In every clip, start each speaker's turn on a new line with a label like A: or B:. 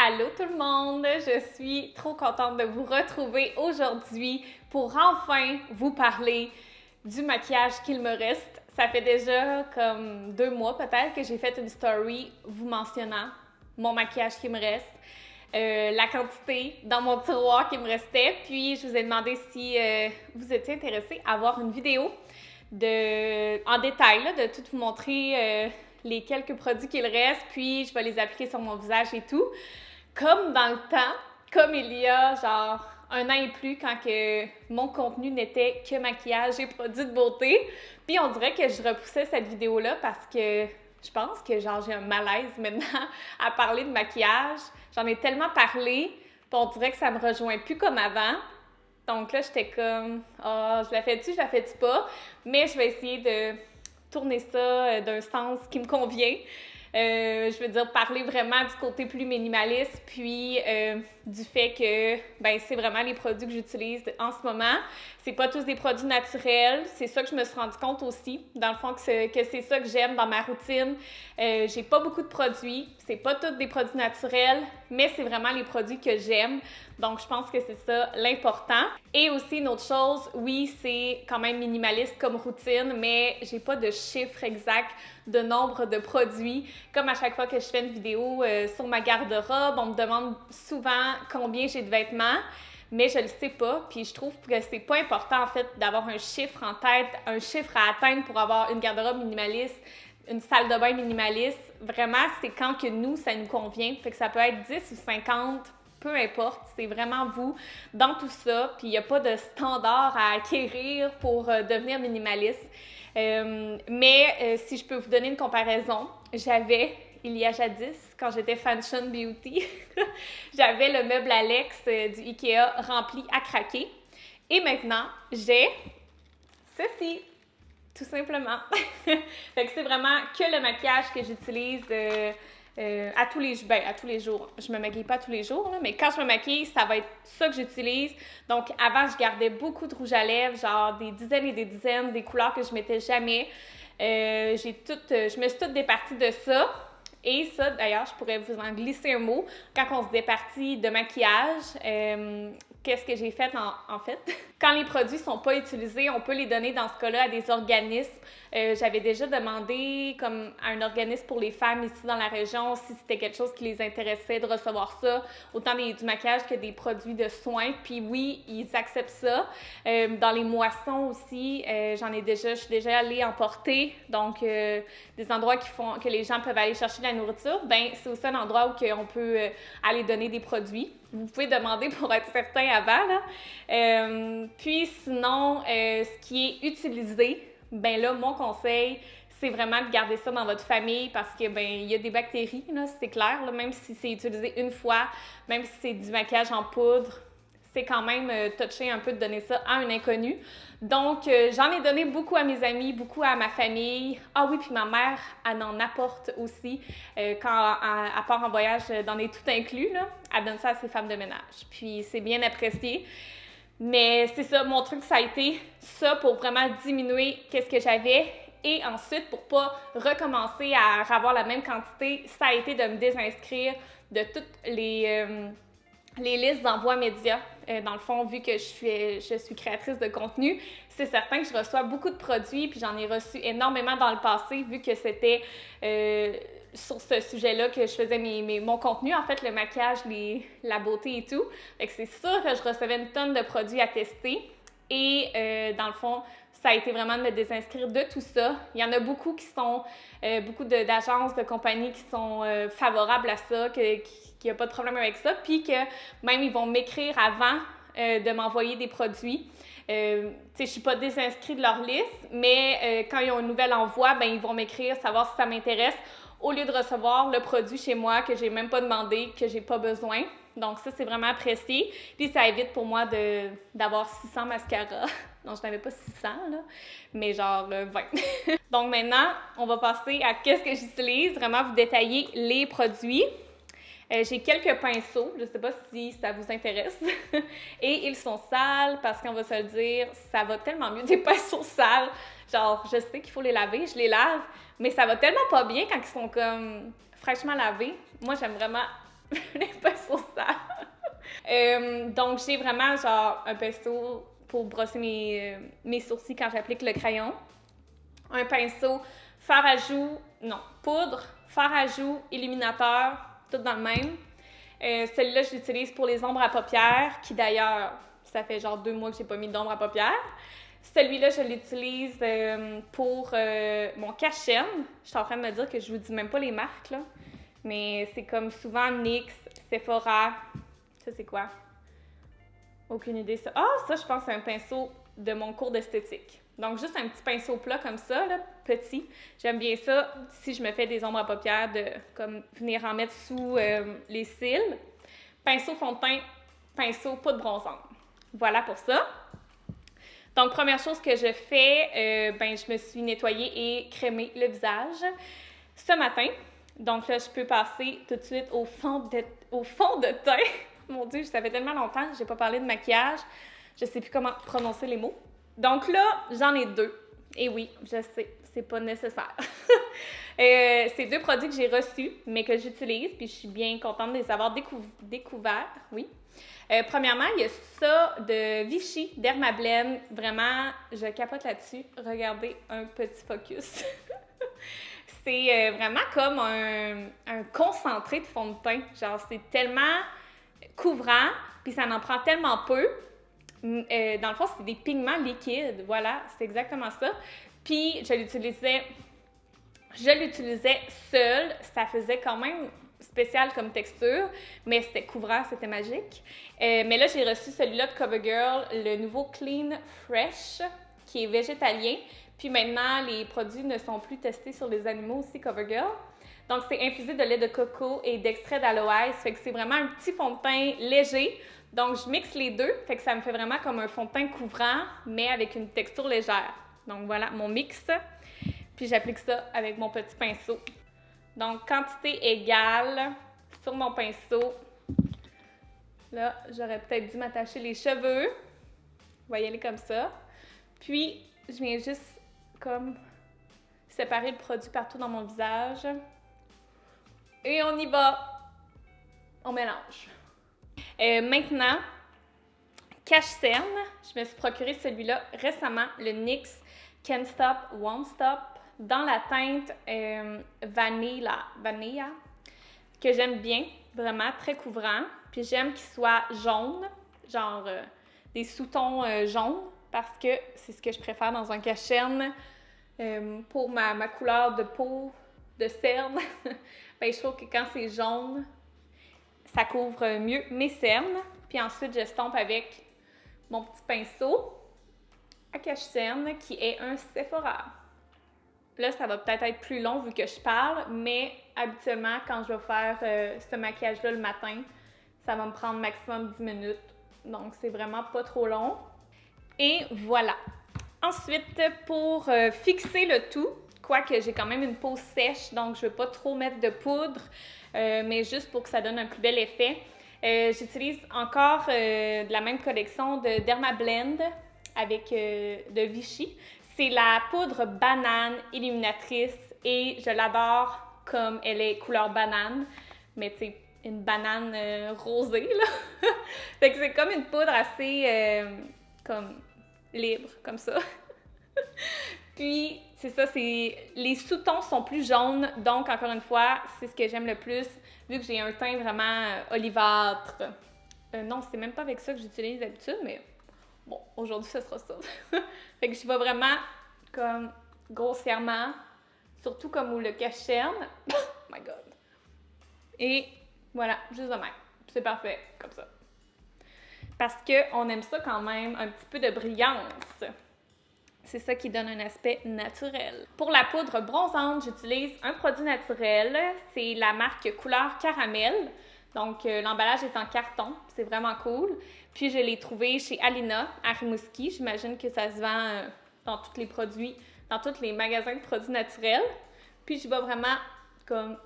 A: Allô tout le monde! Je suis trop contente de vous retrouver aujourd'hui pour enfin vous parler du maquillage qu'il me reste. Ça fait déjà comme 2 mois peut-être que j'ai fait une story vous mentionnant mon maquillage qui me reste, la quantité dans mon tiroir qui me restait, puis je vous ai demandé si vous étiez intéressés à voir une vidéo en détail, là, de tout vous montrer les quelques produits qu'il reste, puis je vais les appliquer sur mon visage et tout. Comme dans le temps, comme il y a genre 1 an et plus, quand que mon contenu n'était que maquillage et produits de beauté. Puis on dirait que je repoussais cette vidéo-là parce que je pense que genre j'ai un malaise maintenant à parler de maquillage. J'en ai tellement parlé, puis on dirait que ça me rejoint plus comme avant. Donc là, j'étais comme, je la fais-tu pas? Mais je vais essayer de tourner ça d'un sens qui me convient. Je veux dire, parler vraiment du côté plus minimaliste, puis du fait que c'est vraiment les produits que j'utilise en ce moment. C'est pas tous des produits naturels, c'est ça que je me suis rendu compte aussi, dans le fond, que c'est ça que j'aime dans ma routine. J'ai pas beaucoup de produits, c'est pas tous des produits naturels, mais c'est vraiment les produits que j'aime. Donc, je pense que c'est ça l'important. Et aussi, une autre chose, oui, c'est quand même minimaliste comme routine, mais j'ai pas de chiffre exact de nombre de produits. Comme à chaque fois que je fais une vidéo sur ma garde-robe, on me demande souvent combien j'ai de vêtements, mais je le sais pas, puis je trouve que c'est pas important en fait d'avoir un chiffre en tête, un chiffre à atteindre pour avoir une garde-robe minimaliste, une salle de bain minimaliste. Vraiment, c'est quand que nous, ça nous convient. Fait que ça peut être 10 ou 50, peu importe, c'est vraiment vous dans tout ça, puis il n'y a pas de standard à acquérir pour devenir minimaliste. Mais si je peux vous donner une comparaison, il y a jadis, quand j'étais Fashion Beauty, j'avais le meuble Alex du Ikea rempli à craquer. Et maintenant, j'ai ceci, tout simplement. Fait que c'est vraiment que le maquillage que j'utilise à tous les jours. Je me maquille pas tous les jours, là, mais quand je me maquille, ça va être ça que j'utilise. Donc, avant, je gardais beaucoup de rouge à lèvres, genre des dizaines et des dizaines, des couleurs que je mettais jamais. Je me suis toute départie de ça. Et ça, d'ailleurs, je pourrais vous en glisser un mot. Quand on se départit de maquillage, qu'est-ce que j'ai fait en fait? Quand les produits ne sont pas utilisés, on peut les donner dans ce cas-là à des organismes. J'avais déjà demandé comme à un organisme pour les femmes ici dans la région si c'était quelque chose qui les intéressait de recevoir ça, autant du maquillage que des produits de soins. Puis oui, ils acceptent ça. Dans les moissons aussi, je suis déjà allée en porter. Donc, des endroits que les gens peuvent aller chercher de la nourriture, c'est aussi un endroit où on peut aller donner des produits. Vous pouvez demander pour être certain avant, là. Puis sinon, ce qui est utilisé, là, mon conseil, c'est vraiment de garder ça dans votre famille parce que, il y a des bactéries, là, c'est clair, là, même si c'est utilisé une fois, même si c'est du maquillage en poudre, c'est quand même touché un peu de donner ça à un inconnu. Donc, j'en ai donné beaucoup à mes amis, beaucoup à ma famille. Ah oui, puis ma mère, elle en apporte aussi. Quand elle part en voyage dans les tout inclus, là, elle donne ça à ses femmes de ménage. Puis, c'est bien apprécié. Mais c'est ça, mon truc, ça a été ça pour vraiment diminuer qu'est-ce que j'avais. Et ensuite, pour pas recommencer à avoir la même quantité, ça a été de me désinscrire de toutes les listes d'envoi médias. Dans le fond, vu que je suis créatrice de contenu, c'est certain que je reçois beaucoup de produits, puis j'en ai reçu énormément dans le passé, vu que c'était sur ce sujet-là que je faisais mon contenu, en fait, le maquillage, la beauté et tout. Fait que c'est sûr que je recevais une tonne de produits à tester. Et dans le fond, ça a été vraiment de me désinscrire de tout ça. Il y en a beaucoup qui sont, beaucoup d'agences, de compagnies qui sont favorables à ça, qu'il n'y a pas de problème avec ça, puis que même ils vont m'écrire avant de m'envoyer des produits. Je ne suis pas désinscrite de leur liste, mais quand ils ont un nouvel envoi, ils vont m'écrire, savoir si ça m'intéresse, au lieu de recevoir le produit chez moi que j'ai même pas demandé, que j'ai pas besoin. Donc ça, c'est vraiment apprécié. Puis ça évite pour moi d'avoir 600 mascaras. Non, je n'avais pas 600, là, mais genre 20. Donc maintenant, on va passer à qu'est-ce que j'utilise, vraiment vous détailler les produits. J'ai quelques pinceaux, je ne sais pas si ça vous intéresse. Et ils sont sales parce qu'on va se le dire, ça va tellement mieux des pinceaux sales. Genre, je sais qu'il faut les laver, je les lave, mais ça va tellement pas bien quand ils sont comme fraîchement lavés. Moi, j'aime vraiment les pinceaux sales. Donc, j'ai vraiment genre un pinceau pour brosser mes sourcils quand j'applique le crayon. Un pinceau, fard à joues, non, poudre, fard à joues, illuminateur, tout dans le même. Celui-là, je l'utilise pour les ombres à paupières, qui d'ailleurs, ça fait genre 2 mois que j'ai pas mis d'ombre à paupières. Celui-là, je l'utilise pour mon cache-cerne. Je suis en train de me dire que je vous dis même pas les marques, là. Mais c'est comme souvent NYX, Sephora. Ça, c'est quoi? Aucune idée. Ça, ça, je pense, c'est un pinceau de mon cours d'esthétique. Donc, juste un petit pinceau plat comme ça, là, petit. J'aime bien ça si je me fais des ombres à paupières, de comme venir en mettre sous les cils. Pinceau fond de teint, pinceau poudre bronzante. Voilà pour ça. Donc, première chose que je fais, je me suis nettoyée et crémée le visage ce matin. Donc là, je peux passer tout de suite au fond de teint. Mon Dieu, ça fait tellement longtemps que je n'ai pas parlé de maquillage. Je ne sais plus comment prononcer les mots. Donc là, j'en ai 2. Et oui, je sais, c'est pas nécessaire. C'est 2 produits que j'ai reçus, mais que j'utilise, puis je suis bien contente de les avoir découverts. Oui. Premièrement, il y a ça de Vichy, Dermablend. Vraiment, je capote là-dessus. Regardez un petit focus. C'est vraiment comme un concentré de fond de teint. Genre, c'est tellement couvrant, puis ça en prend tellement peu. Dans le fond, c'est des pigments liquides. Voilà, c'est exactement ça. Puis, je l'utilisais seule. Ça faisait quand même spécial comme texture, mais c'était couvrant, c'était magique. Mais là, j'ai reçu celui-là de CoverGirl, le nouveau Clean Fresh, qui est végétalien. Puis maintenant, les produits ne sont plus testés sur les animaux aussi, CoverGirl. Donc, c'est infusé de lait de coco et d'extrait d'aloès. Fait que c'est vraiment un petit fond de teint léger. Donc, je mixe les deux. Fait que ça me fait vraiment comme un fond de teint couvrant, mais avec une texture légère. Donc, voilà mon mix. Puis, j'applique ça avec mon petit pinceau. Donc, quantité égale sur mon pinceau. Là, j'aurais peut-être dû m'attacher les cheveux. On va y aller comme ça. Puis, je viens juste comme séparer le produit partout dans mon visage. Et on y va. On mélange. Maintenant, cache-cerne. Je me suis procuré celui-là récemment, le NYX Can't Stop, Won't Stop, dans la teinte Vanilla, que j'aime bien, vraiment très couvrant. Puis j'aime qu'il soit jaune, genre des sous-tons jaunes, parce que c'est ce que je préfère dans un cache-cerne. Pour ma couleur de peau de cerne, je trouve que quand c'est jaune, ça couvre mieux mes cernes. Puis ensuite, j'estompe avec mon petit pinceau à cache-cerne qui est un Sephora. Là, ça va peut-être être plus long vu que je parle, mais habituellement, quand je vais faire ce maquillage-là le matin, ça va me prendre maximum 10 minutes. Donc, c'est vraiment pas trop long. Et voilà. Ensuite, pour fixer le tout, quoique j'ai quand même une peau sèche, donc je ne veux pas trop mettre de poudre, mais juste pour que ça donne un plus bel effet, j'utilise encore de la même collection de Dermablend avec de Vichy. C'est la poudre banane illuminatrice et je l'adore comme elle est couleur banane, mais tu sais, une banane rosée, là. Fait que c'est comme une poudre assez comme libre, comme ça. Puis, c'est ça, les sous-tons sont plus jaunes, donc encore une fois, c'est ce que j'aime le plus, vu que j'ai un teint vraiment olivâtre. Non, c'est même pas avec ça que j'utilise d'habitude, mais bon, aujourd'hui, ce sera ça. Fait que je vais vraiment comme grossièrement, surtout comme où le cache-cerne. Oh my God! Et voilà, juste de même. C'est parfait, comme ça. Parce qu'on aime ça quand même, un petit peu de brillance. C'est ça qui donne un aspect naturel. Pour la poudre bronzante, j'utilise un produit naturel. C'est la marque Couleur Caramel. Donc, l'emballage est en carton. C'est vraiment cool. Puis, je l'ai trouvé chez Alina, à Rimouski. J'imagine que ça se vend dans tous les produits, dans tous les magasins de produits naturels. Puis, je vais vraiment comme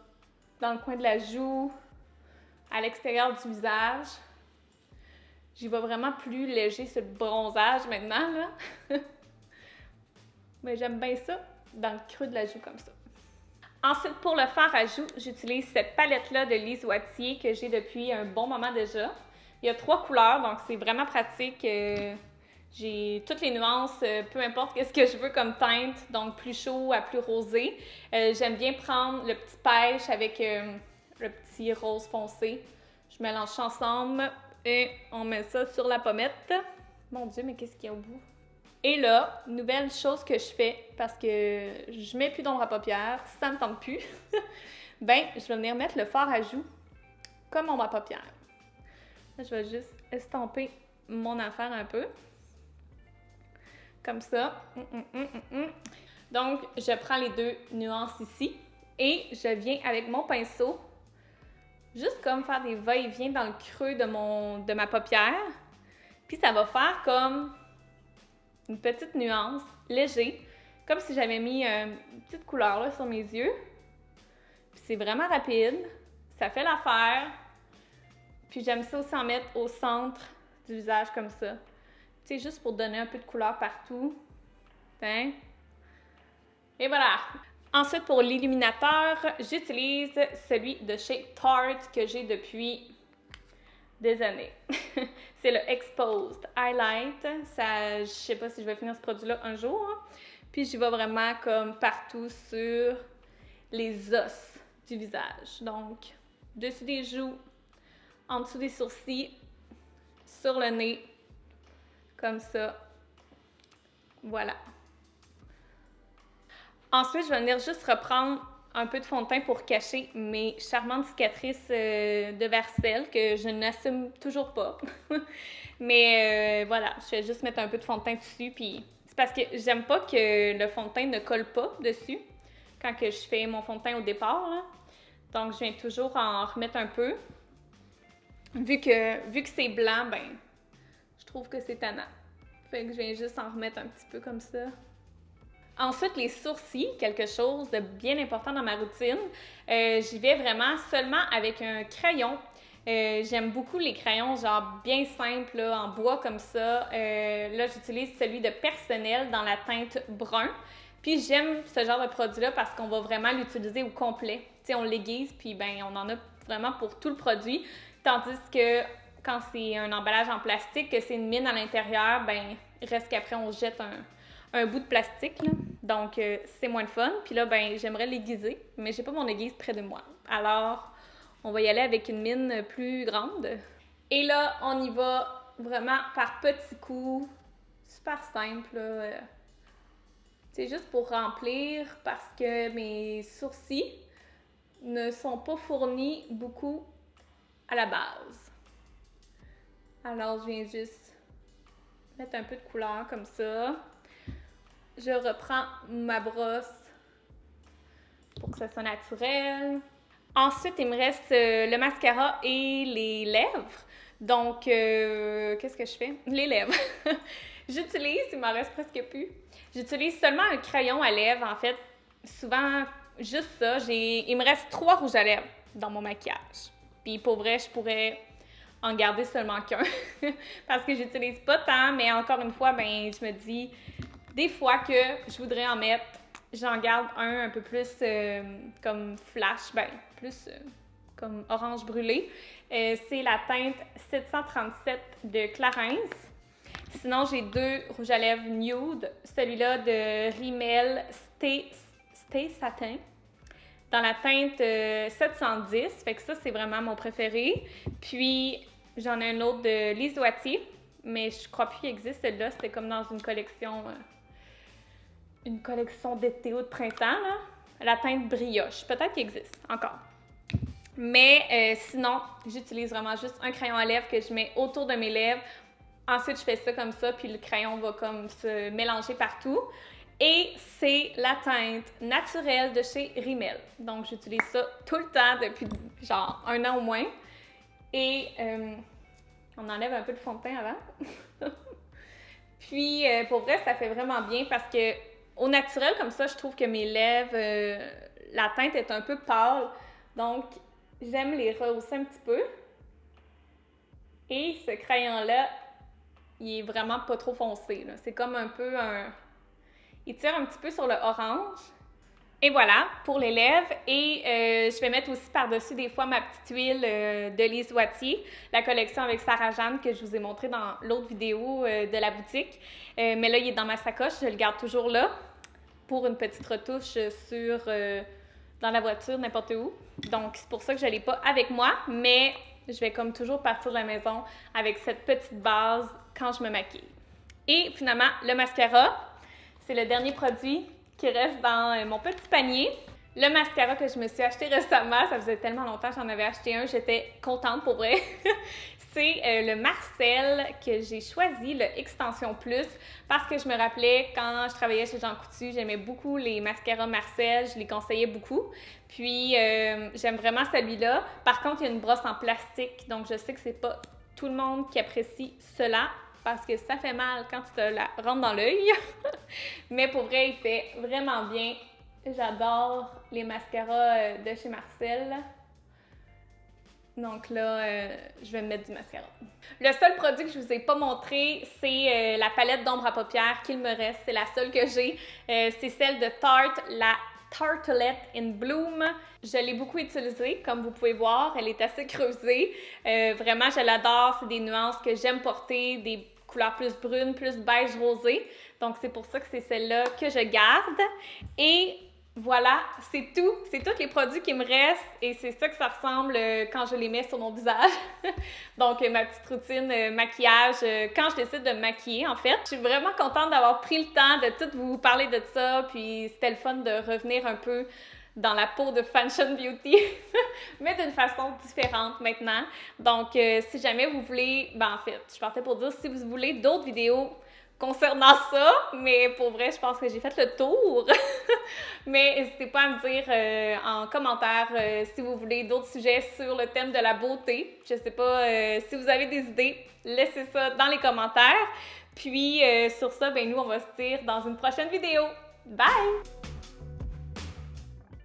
A: dans le coin de la joue, à l'extérieur du visage. J'y vais vraiment plus léger sur le bronzage maintenant, là. Mais j'aime bien ça, dans le creux de la joue comme ça. Ensuite, pour le fard à joues, j'utilise cette palette-là de Lise Wattier que j'ai depuis un bon moment déjà. Il y a 3 couleurs, donc c'est vraiment pratique. J'ai toutes les nuances, peu importe ce que je veux comme teinte, donc plus chaud à plus rosé. J'aime bien prendre le petit pêche avec le petit rose foncé. Je mélange ça ensemble et on met ça sur la pommette. Mon Dieu, mais qu'est-ce qu'il y a au bout? Et là, nouvelle chose que je fais, parce que je mets plus d'ombre à paupières, ça me tente plus, ben, je vais venir mettre le fard à joues comme ombre à paupières. Là, je vais juste estomper mon affaire un peu. Comme ça. Donc, je prends les 2 nuances ici et je viens avec mon pinceau, juste comme faire des va-et-vient dans le creux de ma paupière. Puis ça va faire comme une petite nuance, léger, comme si j'avais mis une petite couleur là, sur mes yeux. Puis c'est vraiment rapide, ça fait l'affaire. Puis j'aime ça aussi en mettre au centre du visage comme ça. Tu sais, juste pour donner un peu de couleur partout. Hein? Et voilà! Ensuite, pour l'illuminateur, j'utilise celui de chez Tarte que j'ai depuis des années. C'est le Exposed Highlight. Ça, je sais pas si je vais finir ce produit-là un jour. Hein. Puis j'y vais vraiment comme partout sur les os du visage. Donc, dessus des joues, en dessous des sourcils, sur le nez, comme ça. Voilà. Ensuite, je vais venir juste reprendre un peu de fond de teint pour cacher mes charmantes cicatrices de Vercel que je n'assume toujours pas. Mais voilà, je vais juste mettre un peu de fond de teint dessus. Puis c'est parce que j'aime pas que le fond de teint ne colle pas dessus quand que je fais mon fond de teint au départ. Là. Donc, je viens toujours en remettre un peu. Vu que c'est blanc, ben, je trouve que c'est tannant. Fait que je viens juste en remettre un petit peu comme ça. Ensuite, les sourcils, quelque chose de bien important dans ma routine. J'y vais vraiment seulement avec un crayon. J'aime beaucoup les crayons genre bien simples, là, en bois comme ça. Là, j'utilise celui de Personnel dans la teinte brun. Puis j'aime ce genre de produit-là parce qu'on va vraiment l'utiliser au complet. Tu sais, on l'aiguise, puis ben on en a vraiment pour tout le produit. Tandis que quand c'est un emballage en plastique, que c'est une mine à l'intérieur, ben reste qu'après on jette un bout de plastique, là. Donc, c'est moins de fun. Puis là, ben, j'aimerais l'aiguiser, mais j'ai pas mon aiguise près de moi. Alors, on va y aller avec une mine plus grande. Et là, on y va vraiment par petits coups, super simple, là. C'est juste pour remplir parce que mes sourcils ne sont pas fournis beaucoup à la base. Alors, je viens juste mettre un peu de couleur comme ça. Je reprends ma brosse pour que ça soit naturel. Ensuite, il me reste le mascara et les lèvres. Donc, qu'est-ce que je fais? Les lèvres. J'utilise, il m'en reste presque plus. J'utilise seulement un crayon à lèvres, en fait. Souvent, juste ça. Il me reste 3 rouges à lèvres dans mon maquillage. Puis pour vrai, je pourrais en garder seulement qu'un. Parce que j'utilise pas tant, mais encore une fois, ben je me dis... Des fois que je voudrais en mettre, j'en garde un peu plus comme flash, ben plus comme orange brûlé. C'est la teinte 737 de Clarins. Sinon, j'ai 2 rouges à lèvres nude. Celui-là de Rimmel Stay Satin dans la teinte 710. Fait que ça, c'est vraiment mon préféré. Puis, j'en ai un autre de Lise Wattier, mais je crois plus qu'il existe celle-là. C'était comme dans une collection d'été ou de printemps, là. La teinte brioche. Peut-être qu'il existe encore. Mais sinon, j'utilise vraiment juste un crayon à lèvres que je mets autour de mes lèvres. Ensuite, je fais ça comme ça, puis le crayon va comme se mélanger partout. Et c'est la teinte naturelle de chez Rimmel. Donc, j'utilise ça tout le temps depuis genre 1 an au moins. Et on enlève un peu de fond de teint avant. Puis, pour vrai, ça fait vraiment bien parce que au naturel, comme ça, je trouve que mes lèvres, la teinte est un peu pâle. Donc, j'aime les rehausser un petit peu. Et ce crayon-là, il est vraiment pas trop foncé, là. C'est comme un peu un... Il tire un petit peu sur le orange. Et voilà, pour les lèvres. Et je vais mettre aussi par-dessus des fois ma petite huile de Lise Wattier, la collection avec Sarah Jeanne que je vous ai montré dans l'autre vidéo de la boutique. Mais là, il est dans ma sacoche, je le garde toujours là pour une petite retouche dans la voiture, n'importe où. Donc, c'est pour ça que je ne l'ai pas avec moi, mais je vais comme toujours partir de la maison avec cette petite base quand je me maquille. Et finalement, le mascara, c'est le dernier produit qui reste dans mon petit panier. Le mascara que je me suis acheté récemment, ça faisait tellement longtemps que j'en avais acheté un, j'étais contente pour vrai. C'est le Marcel que j'ai choisi, le Extension Plus, parce que je me rappelais quand je travaillais chez Jean Coutu, j'aimais beaucoup les mascaras Marcel, je les conseillais beaucoup. Puis j'aime vraiment celui-là. Par contre, il y a une brosse en plastique, donc je sais que c'est pas tout le monde qui apprécie cela, parce que ça fait mal quand tu te la rentres dans l'œil. Mais pour vrai, il fait vraiment bien. J'adore les mascaras de chez Marcel. Donc là, je vais me mettre du mascara. Le seul produit que je vous ai pas montré, c'est la palette d'ombre à paupières qu'il me reste. C'est la seule que j'ai. C'est celle de Tarte, la Tartelette in Bloom. Je l'ai beaucoup utilisée, comme vous pouvez voir. Elle est assez creusée. Vraiment, je l'adore. C'est des nuances que j'aime porter, des couleurs plus brunes, plus beige rosé. Donc, c'est pour ça que c'est celle-là que je garde. Et voilà, c'est tout. C'est tous les produits qui me restent et c'est ça que ça ressemble quand je les mets sur mon visage. Donc, ma petite routine maquillage quand je décide de me maquiller, en fait. Je suis vraiment contente d'avoir pris le temps de tout vous parler de ça. Puis, c'était le fun de revenir un peu dans la peau de Fashion Beauty, mais d'une façon différente maintenant. Donc, si jamais vous voulez, en fait, je partais pour dire, si vous voulez d'autres vidéos concernant ça, mais pour vrai, je pense que j'ai fait le tour. Mais n'hésitez pas à me dire en commentaire si vous voulez d'autres sujets sur le thème de la beauté. Je sais pas si vous avez des idées, laissez ça dans les commentaires. Puis sur ça, nous, on va se dire dans une prochaine vidéo. Bye!